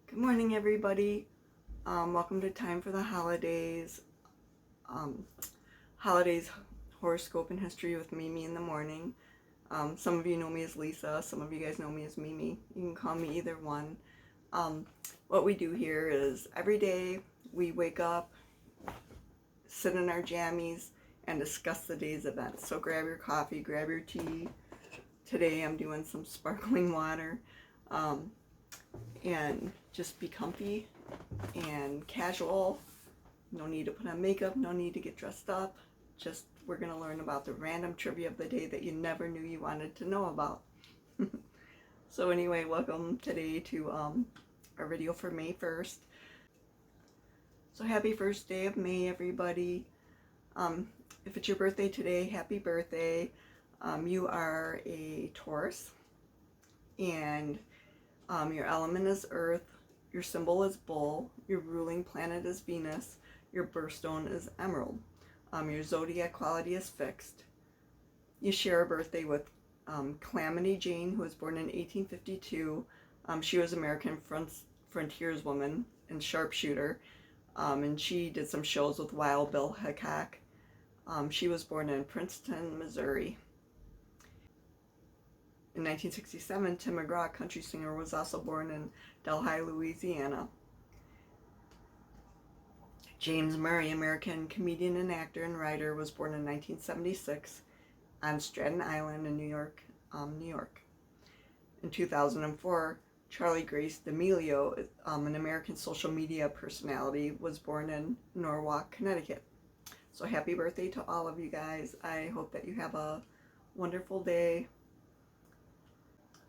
Good morning, everybody. Welcome to Time for the Holidays. Um, holidays Horoscope and History with Mimi in the morning. Some of you know me as Lisa. Some of you guys know me as Mimi. You can call me either one. What we do here is every day we wake up, sit in our jammies, and discuss the day's events. So grab your coffee, grab your tea. Today I'm doing some sparkling water. And just be comfy and casual. No need to put on makeup, no need to get dressed up. Just we're going to learn about the random trivia of the day that you never knew you wanted to know about. So anyway, welcome today to our video for May 1st. So happy first day of May, everybody. If it's your birthday today, happy birthday. You are a Taurus, and your element is Earth, your symbol is Bull, your ruling planet is Venus, your birthstone is Emerald, your zodiac quality is Fixed. You share a birthday with Calamity Jane, who was born in 1852. She was American frontierswoman and sharpshooter, and she did some shows with Wild Bill Hickok. She was born in Princeton, Missouri. In 1967, Tim McGraw, country singer, was also born in Delhi, Louisiana. James Murray, American comedian and actor and writer, was born in 1976 on Staten Island in New York, New York. In 2004, Charlie Grace D'Amelio, an American social media personality, was born in Norwalk, Connecticut. So happy birthday to all of you guys. I hope that you have a wonderful day.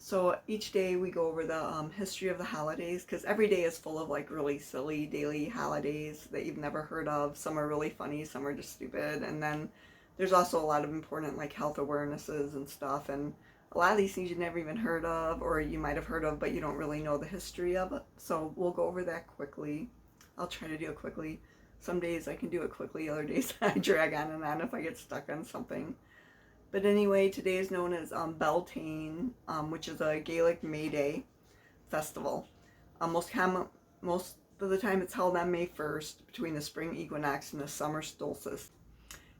So each day we go over the history of the holidays, because every day is full of like really silly daily holidays that you've never heard of. Some are really funny, some are just stupid, and then there's also a lot of important like health awarenesses and stuff, and a lot of these things you've never even heard of, or you might have heard of but you don't really know the history of it. So we'll go over that quickly. I'll try to do it quickly. Some days I can do it quickly, other days I drag on and on if I get stuck on something. But anyway, today is known as Beltane, which is a Gaelic May Day festival. Most of the time it's held on May 1st, between the spring equinox and the summer solstice.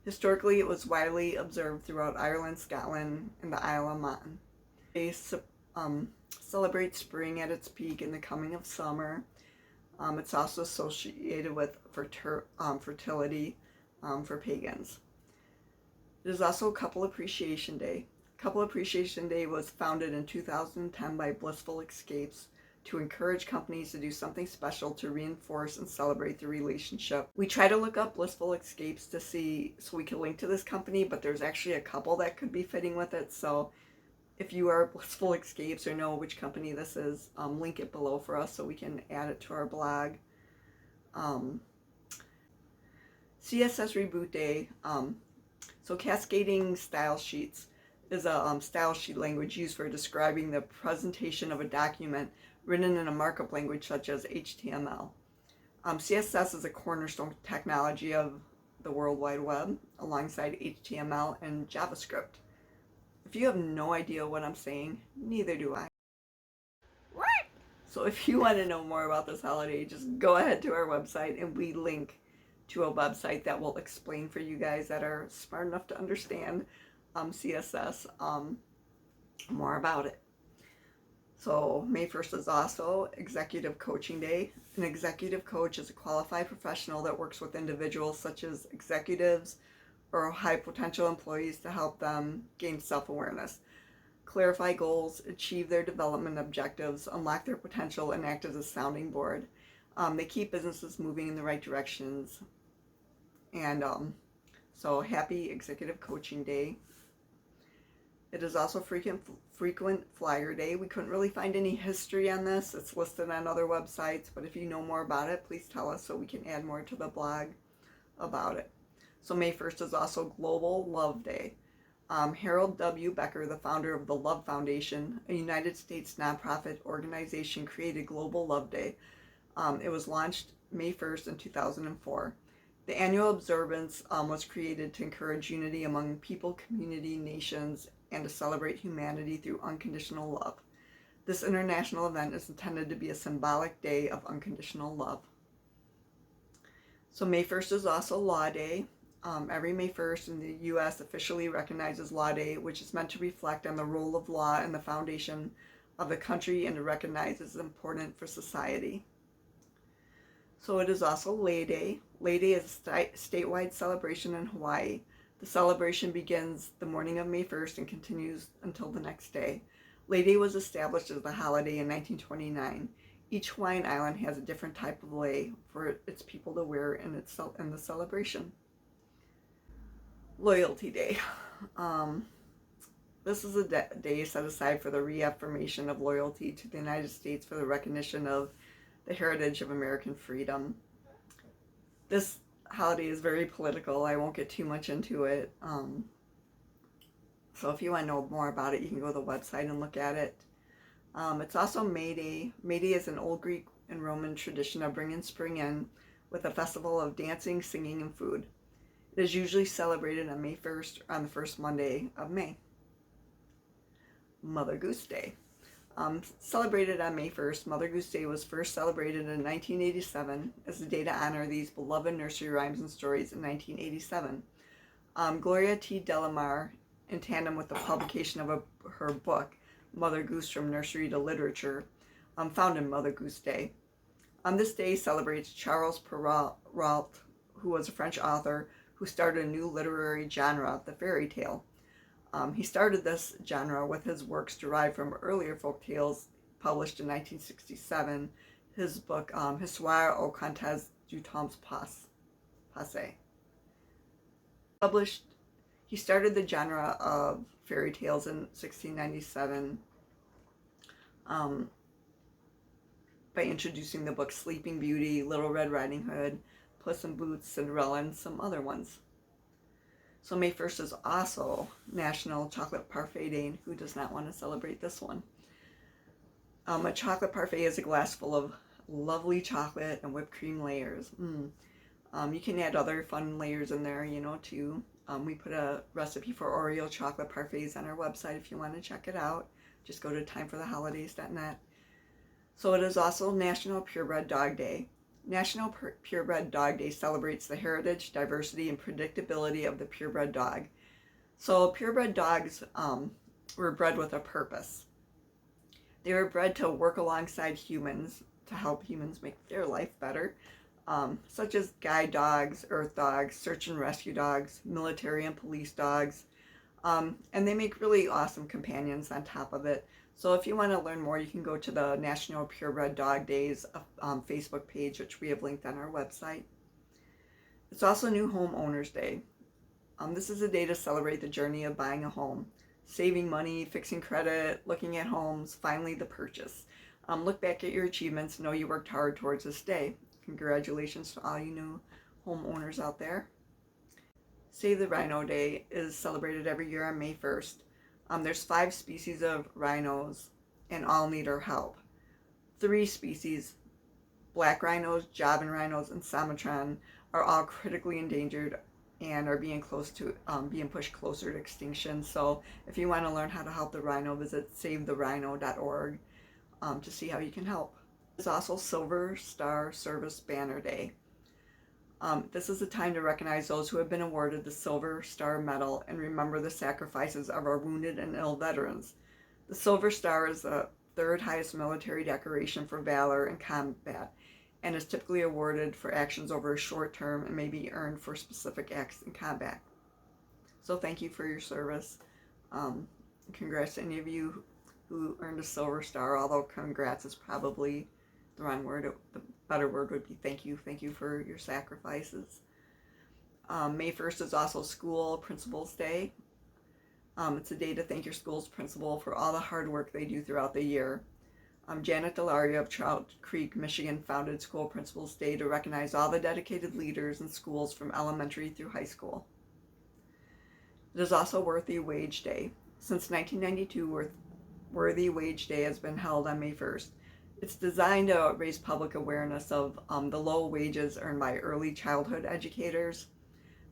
Historically, it was widely observed throughout Ireland, Scotland, and the Isle of Man. They celebrate spring at its peak and the coming of summer. It's also associated with fertility for pagans. There's also Couple Appreciation Day. Couple Appreciation Day was founded in 2010 by Blissful Escapes to encourage companies to do something special to reinforce and celebrate the relationship. We try to look up Blissful Escapes to see, so we can link to this company, but there's actually a couple that could be fitting with it. So if you are Blissful Escapes or know which company this is, link it below for us so we can add it to our blog. CSS Reboot Day. So cascading style sheets is a style sheet language used for describing the presentation of a document written in a markup language such as HTML. CSS is a cornerstone technology of the World Wide Web alongside HTML and JavaScript. If you have no idea what I'm saying, neither do I. What? So if you want to know more about this holiday, just go ahead to our website and we link to a website that will explain for you guys that are smart enough to understand CSS more about it. So May 1st is also Executive Coaching Day. An executive coach is a qualified professional that works with individuals such as executives or high potential employees to help them gain self-awareness, clarify goals, achieve their development objectives, unlock their potential, and act as a sounding board. They keep businesses moving in the right directions. And so happy Executive Coaching Day. It is also Frequent Flyer Day. We couldn't really find any history on this. It's listed on other websites, but if you know more about it, please tell us so we can add more to the blog about it. So May 1st is also Global Love Day. Harold W. Becker, the founder of the Love Foundation, a United States nonprofit organization, created Global Love Day. It was launched May 1st in 2004. The annual observance was created to encourage unity among people, community, nations, and to celebrate humanity through unconditional love. This international event is intended to be a symbolic day of unconditional love. So May 1st is also Law Day. Every May 1st in the U.S. officially recognizes Law Day, which is meant to reflect on the role of law and the foundation of the country and to recognize it's important for society. So it is also Lay Day. Lay Day is a statewide celebration in Hawaii. The celebration begins the morning of May 1st and continues until the next day. Lay Day was established as a holiday in 1929. Each Hawaiian island has a different type of lei for its people to wear in the celebration. Loyalty Day. This is a day set aside for the reaffirmation of loyalty to the United States for the recognition of the heritage of American freedom. This holiday is very political. I won't get too much into it. So if you want to know more about it, you can go to the website and look at it. It's also May Day. May Day is an old Greek and Roman tradition of bringing spring in with a festival of dancing, singing, and food. It is usually celebrated on May 1st or on the first Monday of May. Mother Goose Day. Celebrated on May 1st, Mother Goose Day was first celebrated in 1987 as a day to honor these beloved nursery rhymes and stories in 1987. Gloria T. Delamar, in tandem with the publication of her book, Mother Goose from Nursery to Literature, founded Mother Goose Day. This day celebrates Charles Perrault, who was a French author who started a new literary genre, the fairy tale. He started this genre with his works derived from earlier folk tales published in 1967, his book Histoire aux Contes du Temps Passé. He started the genre of fairy tales in 1697 by introducing the books Sleeping Beauty, Little Red Riding Hood, Puss in Boots, Cinderella, and some other ones. So May 1st is also National Chocolate Parfait Day, and who does not want to celebrate this one? A chocolate parfait is a glass full of lovely chocolate and whipped cream layers. You can add other fun layers in there, too. We put a recipe for Oreo chocolate parfaits on our website if you want to check it out. Just go to timefortheholidays.net. So it is also National Purebred Dog Day. National Purebred Dog Day celebrates the heritage, diversity, and predictability of the purebred dog. So purebred dogs were bred with a purpose. They were bred to work alongside humans to help humans make their life better, such as guide dogs, earth dogs, search and rescue dogs, military and police dogs, and they make really awesome companions on top of it. So if you want to learn more, you can go to the National Purebred Dog Days Facebook page, which we have linked on our website. It's also New Homeowners Day. This is a day to celebrate the journey of buying a home, saving money, fixing credit, looking at homes, finally the purchase. Look back at your achievements, know you worked hard towards this day. Congratulations to all you new homeowners out there. Save the Rhino Day is celebrated every year on May 1st. There's 5 species of rhinos, and all need our help. 3 species, black rhinos, Javan rhinos, and Samatran, are all critically endangered and are being pushed closer to extinction. So if you want to learn how to help the rhino, visit savetherhino.org to see how you can help. There's also Silver Star Service Banner Day. This is a time to recognize those who have been awarded the Silver Star Medal and remember the sacrifices of our wounded and ill veterans. The Silver Star is the 3rd highest military decoration for valor in combat and is typically awarded for actions over a short term and may be earned for specific acts in combat. So thank you for your service. Congrats to any of you who earned a Silver Star, although congrats is probably the wrong word. The better word would be thank you. Thank you for your sacrifices. May 1st is also School Principals Day. It's a day to thank your school's principal for all the hard work they do throughout the year. Janet Delaria of Trout Creek, Michigan founded School Principals Day to recognize all the dedicated leaders in schools from elementary through high school. It is also Worthy Wage Day. Since 1992, Worthy Wage Day has been held on May 1st. It's designed to raise public awareness of the low wages earned by early childhood educators,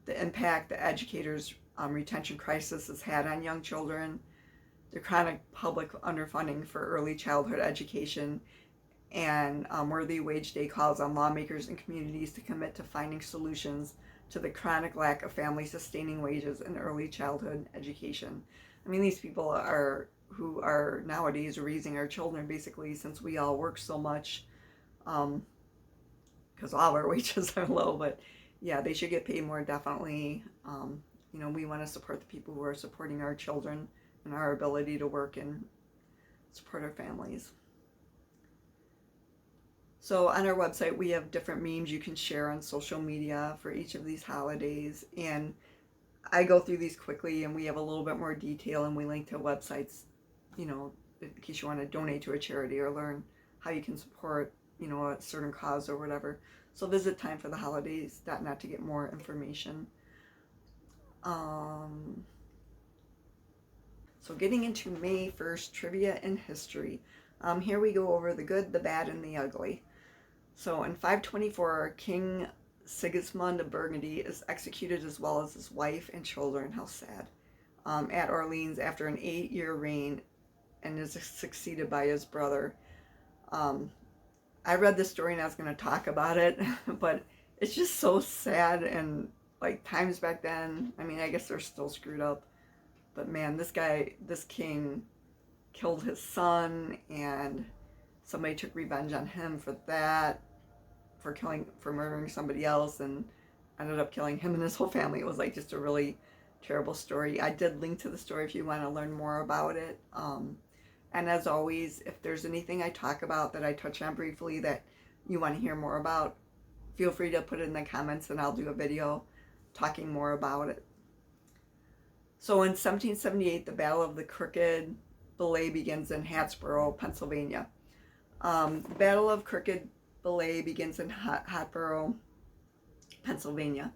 the impact the educators' retention crisis has had on young children, the chronic public underfunding for early childhood education, and worthy wage day calls on lawmakers and communities to commit to finding solutions to the chronic lack of family sustaining wages in early childhood education. I mean, these people are who are nowadays raising our children basically, since we all work so much, because all our wages are low. But yeah, they should get paid more, definitely. We want to support the people who are supporting our children and our ability to work and support our families. So on our website, we have different memes you can share on social media for each of these holidays. And I go through these quickly, and we have a little bit more detail, and we link to websites, in case you want to donate to a charity or learn how you can support, a certain cause or whatever. So visit timefortheholidays.net to get more information. So getting into May 1st, trivia and history. Here we go over the good, the bad, and the ugly. So in 524, King Sigismund of Burgundy is executed, as well as his wife and children. How sad. At Orleans after an 8-year reign, and is succeeded by his brother. I read this story and I was going to talk about it, but it's just so sad. And like times back then, I mean, I guess they're still screwed up, but man, this king killed his son, and somebody took revenge on him for that, for murdering somebody else, and ended up killing him and his whole family. It was like just a really terrible story. I did link to the story if you want to learn more about it. And as always, if there's anything I talk about that I touch on briefly that you want to hear more about, feel free to put it in the comments and I'll do a video talking more about it. So in 1778, the Battle of the Crooked Belay begins in Hatboro, Pennsylvania. The Battle of Crooked Belay begins in Hatboro, Pennsylvania.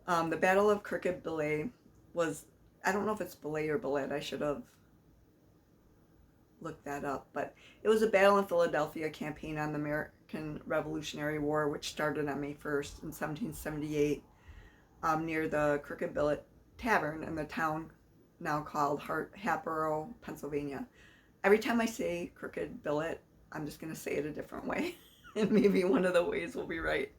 The Battle of Crooked Belay was, I don't know if it's Belay or Beled, I should have looked that up, but it was a battle in Philadelphia campaign on the American Revolutionary War, which started on May 1st in 1778, near the Crooked Billet Tavern in the town now called Hatboro, Pennsylvania. Every time I say Crooked Billet, I'm just going to say it a different way, and maybe one of the ways will be right.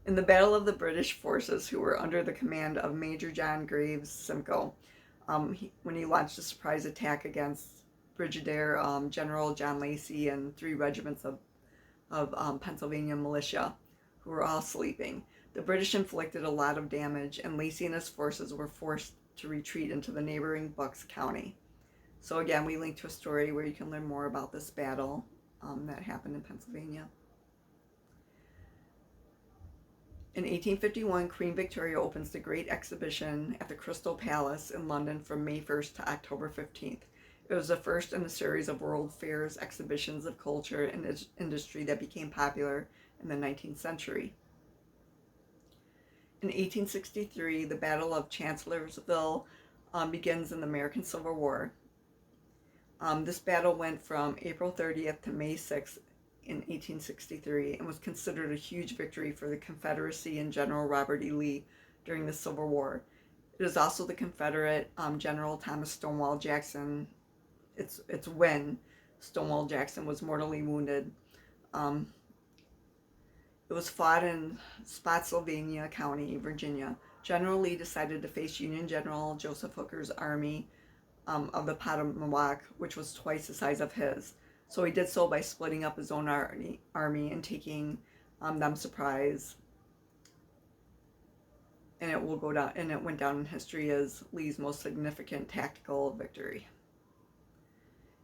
In the Battle of the British forces, who were under the command of Major John Graves Simcoe, when he launched a surprise attack against Brigadier General John Lacey and 3 regiments of Pennsylvania militia, who were all sleeping. The British inflicted a lot of damage, and Lacey and his forces were forced to retreat into the neighboring Bucks County. So again, we link to a story where you can learn more about this battle that happened in Pennsylvania. In 1851, Queen Victoria opens the Great Exhibition at the Crystal Palace in London from May 1st to October 15th. It was the first in a series of world fairs, exhibitions of culture and industry that became popular in the 19th century. In 1863, the Battle of Chancellorsville begins in the American Civil War. This battle went from April 30th to May 6th in 1863 and was considered a huge victory for the Confederacy and General Robert E. Lee during the Civil War. It is also the Confederate General Thomas Stonewall Jackson. It's when Stonewall Jackson was mortally wounded. It was fought in Spotsylvania County, Virginia. General Lee decided to face Union General Joseph Hooker's army of the Potomac, which was twice the size of his. So he did so by splitting up his own army and taking them surprise. And it will go down, and it went down in history as Lee's most significant tactical victory.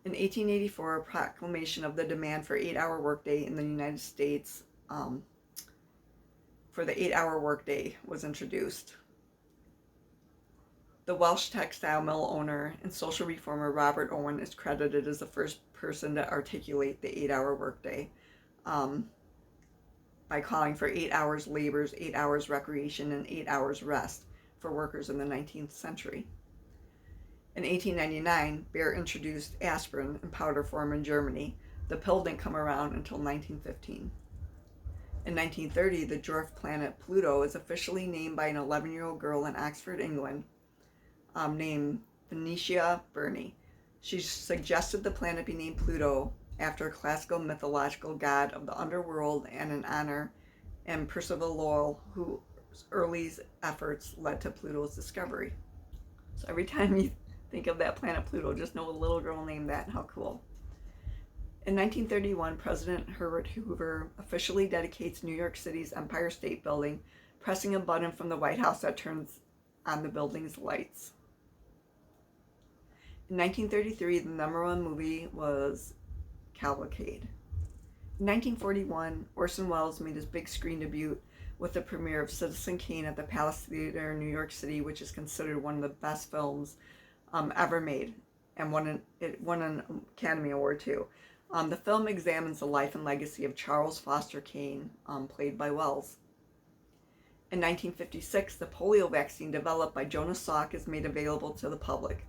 In 1884, a proclamation of the demand for 8-hour workday in the United States for the 8-hour workday was introduced. The Welsh textile mill owner and social reformer Robert Owen is credited as the first person to articulate the 8-hour workday by calling for 8 hours labors, 8 hours recreation, and 8 hours rest for workers in the 19th century. In 1899, Bayer introduced aspirin in powder form in Germany. The pill didn't come around until 1915. In 1930, the dwarf planet Pluto is officially named by an 11-year-old girl in Oxford, England, named Venetia Burney. She suggested the planet be named Pluto after a classical mythological god of the underworld and in honor and Percival Lowell, whose early efforts led to Pluto's discovery. So every time you think of that planet Pluto, just know a little girl named that. How cool. In 1931, President Herbert Hoover officially dedicates New York City's Empire State Building, pressing a button from the White House that turns on the building's lights. In 1933, the #1 movie was Cavalcade. In 1941, Orson Welles made his big screen debut with the premiere of Citizen Kane at the Palace Theater in New York City, which is considered one of the best films ever made, and it won an Academy Award too. The film examines the life and legacy of Charles Foster Kane, played by Welles. In 1956, the polio vaccine developed by Jonas Salk is made available to the public.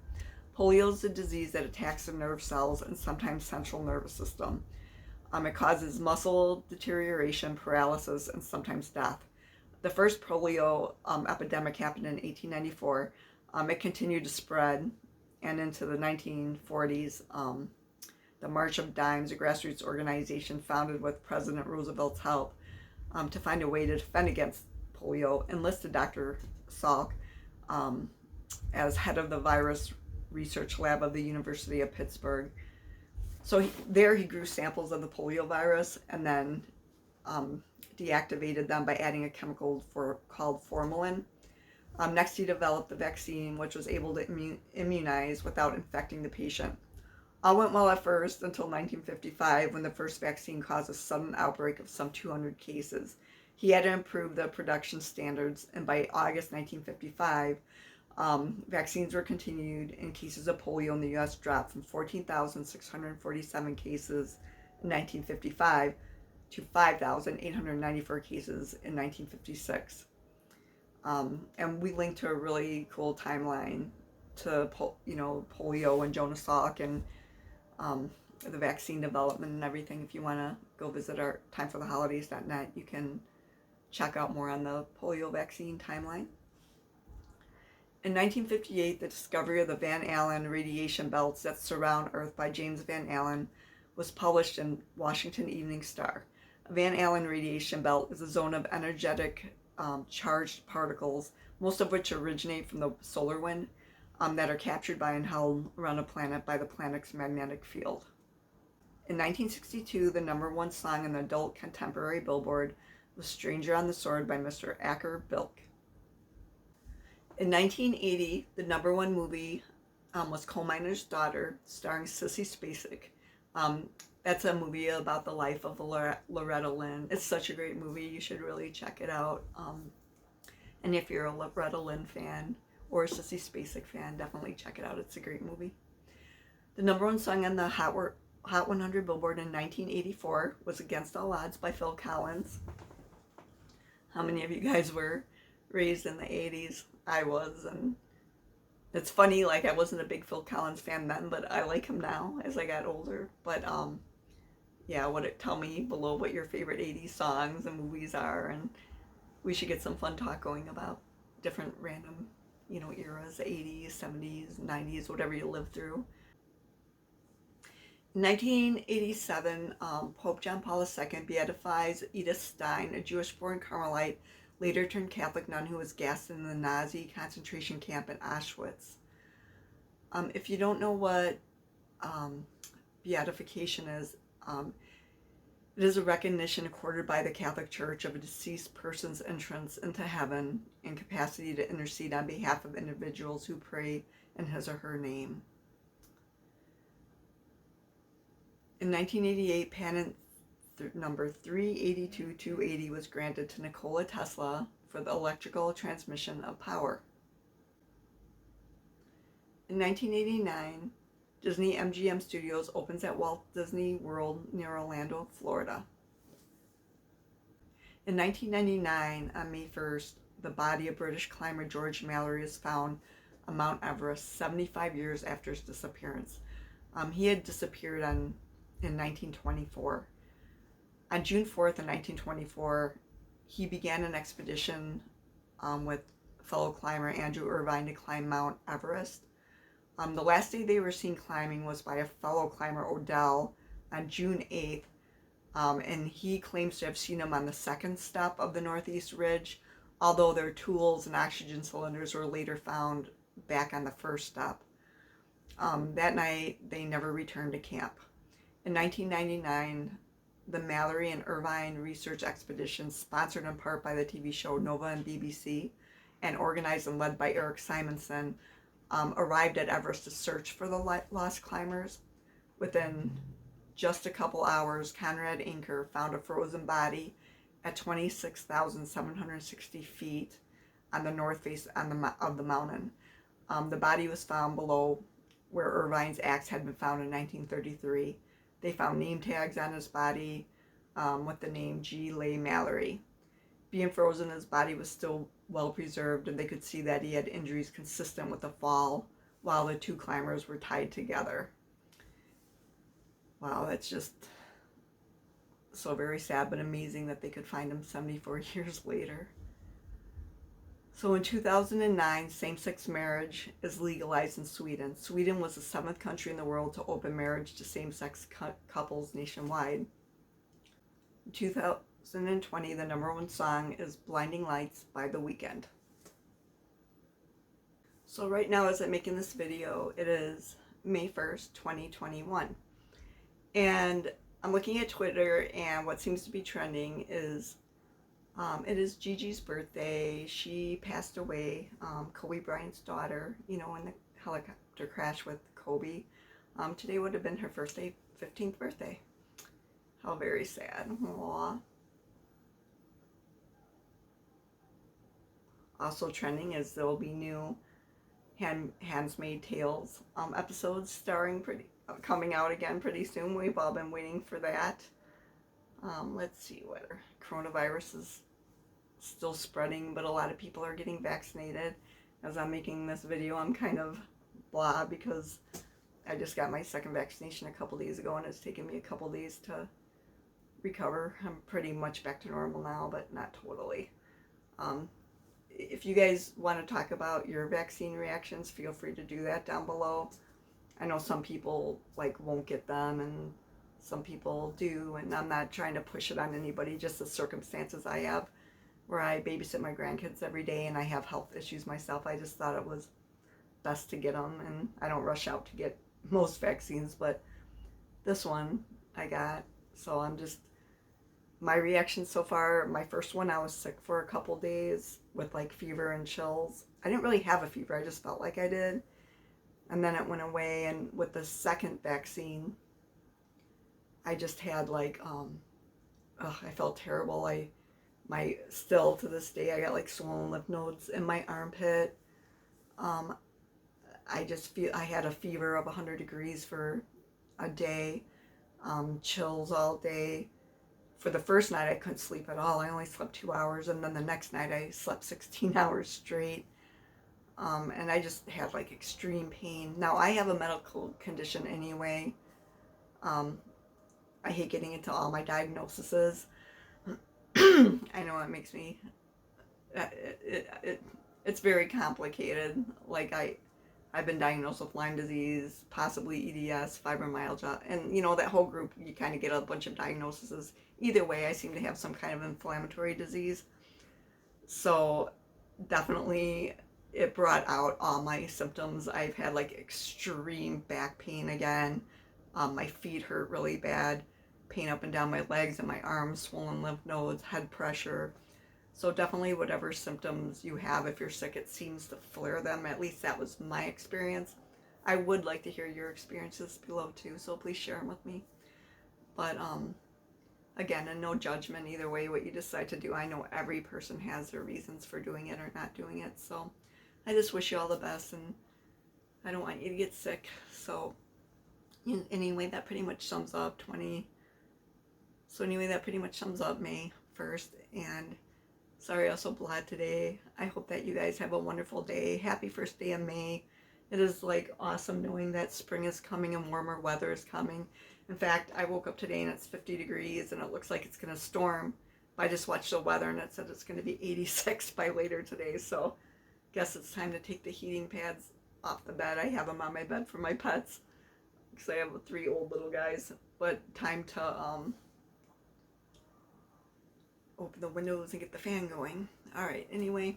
Polio is a disease that attacks the nerve cells and sometimes central nervous system. It causes muscle deterioration, paralysis, and sometimes death. The first polio epidemic happened in 1894. It continued to spread, and into the 1940s, the March of Dimes, a grassroots organization founded with President Roosevelt's help to find a way to defend against polio, enlisted Dr. Salk as head of the virus research lab of the University of Pittsburgh. So he grew samples of the polio virus and then deactivated them by adding a chemical called formalin. Next, he developed the vaccine, which was able to immunize without infecting the patient. All went well at first until 1955, when the first vaccine caused a sudden outbreak of some 200 cases. He had to improve the production standards, and by August 1955, vaccines were continued, and cases of polio in the U.S. dropped from 14,647 cases in 1955 to 5,894 cases in 1956. And we linked to a really cool timeline to polio and Jonas Salk and the vaccine development and everything. If you want to go visit our timefortheholidays.net, you can check out more on the polio vaccine timeline. In 1958, the discovery of the Van Allen radiation belts that surround Earth by James Van Allen was published in Washington Evening Star. A Van Allen radiation belt is a zone of energetic charged particles, most of which originate from the solar wind, that are captured by and held around a planet by the planet's magnetic field. In 1962, the #1 song in the adult contemporary Billboard was Stranger on the Sword by Mr. Acker Bilk. In 1980, the #1 movie was Coal Miner's Daughter, starring Sissy Spacek. That's a movie about the life of Loretta Lynn. It's such a great movie. You should really check it out. And if you're a Loretta Lynn fan or a Sissy Spacek fan, definitely check it out. It's a great movie. The #1 song on the Hot 100 Billboard in 1984 was Against All Odds by Phil Collins. How many of you guys were raised in the 80s? I was, and it's funny, like I wasn't a big Phil Collins fan then, but I like him now as I got older. But yeah, tell me below what your favorite 80s songs and movies are, and we should get some fun talk going about different random, eras, 80s, 70s, 90s, whatever you lived through. In 1987, Pope John Paul II beatifies Edith Stein, a Jewish-born Carmelite, later turned Catholic nun who was gassed in the Nazi concentration camp in Auschwitz. If you don't know what beatification is, it is a recognition accorded by the Catholic Church of a deceased person's entrance into heaven and capacity to intercede on behalf of individuals who pray in his or her name. In 1988, patent number 382-280 was granted to Nikola Tesla for the electrical transmission of power. In 1989, Disney MGM Studios opens at Walt Disney World near Orlando, Florida. In 1999, on May 1st, the body of British climber George Mallory is found on Mount Everest 75 years after his disappearance. He had disappeared in 1924. On June 4th in 1924, he began an expedition with fellow climber Andrew Irvine to climb Mount Everest. The last day they were seen climbing was by a fellow climber, Odell, on June 8th, and he claims to have seen him on the second step of the Northeast Ridge, although their tools and oxygen cylinders were later found back on the first step. That night, they never returned to camp. In 1999, the Mallory and Irvine Research Expedition, sponsored in part by the TV show Nova and BBC, and organized and led by Eric Simonson, arrived at Everest to search for the lost climbers. Within just a couple hours, Conrad Inker found a frozen body at 26,760 feet on the north face of the mountain. The body was found below where Irvine's axe had been found in 1933. They found name tags on his body with the name G. Leigh Mallory. Being frozen, his body was still well preserved, and they could see that he had injuries consistent with the fall while the two climbers were tied together. Wow, that's just so very sad, but amazing that they could find him 74 years later. So in 2009, same-sex marriage is legalized in Sweden. Sweden was the 7th country in the world to open marriage to same-sex couples nationwide. In 2020, the #1 song is Blinding Lights by The Weeknd. So right now, as I'm making this video, it is May 1st, 2021. And I'm looking at Twitter, and what seems to be trending is it is Gigi's birthday. She passed away, Kobe Bryant's daughter, in the helicopter crash with Kobe. Today would have been her 15th birthday. How very sad. Aww. Also trending is there will be new Handmaid's Tales episodes coming out again pretty soon. We've all been waiting for that. Let's see, whether coronavirus is still spreading, but a lot of people are getting vaccinated. As I'm making this video, I'm kind of blah because I just got my second vaccination a couple days ago, and it's taken me a couple days to recover. I'm pretty much back to normal now, but not totally. If you guys want to talk about your vaccine reactions, feel free to do that down below. I know some people won't get them, and some people do, and I'm not trying to push it on anybody, just the circumstances I have, where I babysit my grandkids every day and I have health issues myself. I just thought it was best to get them, and I don't rush out to get most vaccines, but this one I got, so my reaction so far, my first one, I was sick for a couple days with fever and chills. I didn't really have a fever, I just felt like I did. And then it went away, and with the second vaccine, I just had I felt terrible. Still to this day, I got swollen lymph nodes in my armpit. I had a fever of 100 degrees for a day, chills all day. For the first night, I couldn't sleep at all. I only slept 2 hours, and then the next night I slept 16 hours straight. And I just had extreme pain. Now, I have a medical condition anyway. I hate getting into all my diagnoses. I know it makes me, it's very complicated. I've been diagnosed with Lyme disease, possibly EDS, fibromyalgia, and that whole group, you kind of get a bunch of diagnoses. Either way, I seem to have some kind of inflammatory disease. So definitely it brought out all my symptoms. I've had extreme back pain again. My feet hurt really bad. Pain up and down my legs and my arms, swollen lymph nodes, head pressure. So definitely whatever symptoms you have, if you're sick, it seems to flare them. At least that was my experience. I would like to hear your experiences below too, so please share them with me. But again, and no judgment either way what you decide to do. I know every person has their reasons for doing it or not doing it, so I just wish you all the best, and I don't want you to get sick. So anyway, that pretty much sums up May 1st, and sorry I was so blah today. I hope that you guys have a wonderful day. Happy first day of May. It is awesome knowing that spring is coming and warmer weather is coming. In fact, I woke up today and it's 50 degrees and it looks like it's going to storm. I just watched the weather and it said it's going to be 86 by later today, so guess it's time to take the heating pads off the bed. I have them on my bed for my pets because I have 3 old little guys. But time to open the windows and get the fan going. All right, anyway.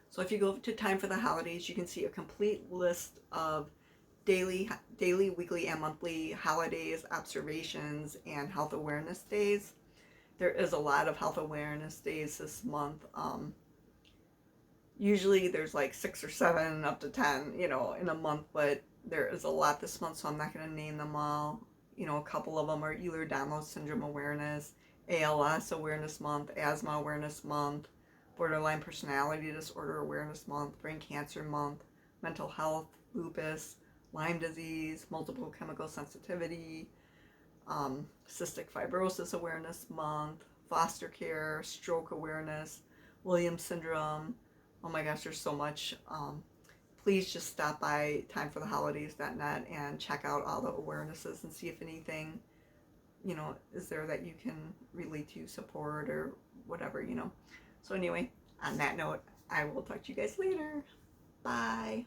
So if you go to time for the holidays, you can see a complete list of daily, weekly, and monthly holidays, observations, and health awareness days. There is a lot of health awareness days this month. Usually there's like 6 or 7 up to 10, you know, in a month, but there is a lot this month, so I'm not going to name them all. You know, a couple of them are Ehlers-Danlos syndrome awareness, ALS awareness month, asthma awareness month, borderline personality disorder awareness month, brain cancer month, mental health, lupus, Lyme disease, multiple chemical sensitivity, cystic fibrosis awareness month, foster care, stroke awareness, Williams syndrome. Oh my gosh, there's so much. Please just stop by timefortheholidays.net and check out all the awarenesses and see if anything, you know, is there that you can relate to, support, or whatever, you know. So anyway, on that note, I will talk to you guys later. Bye.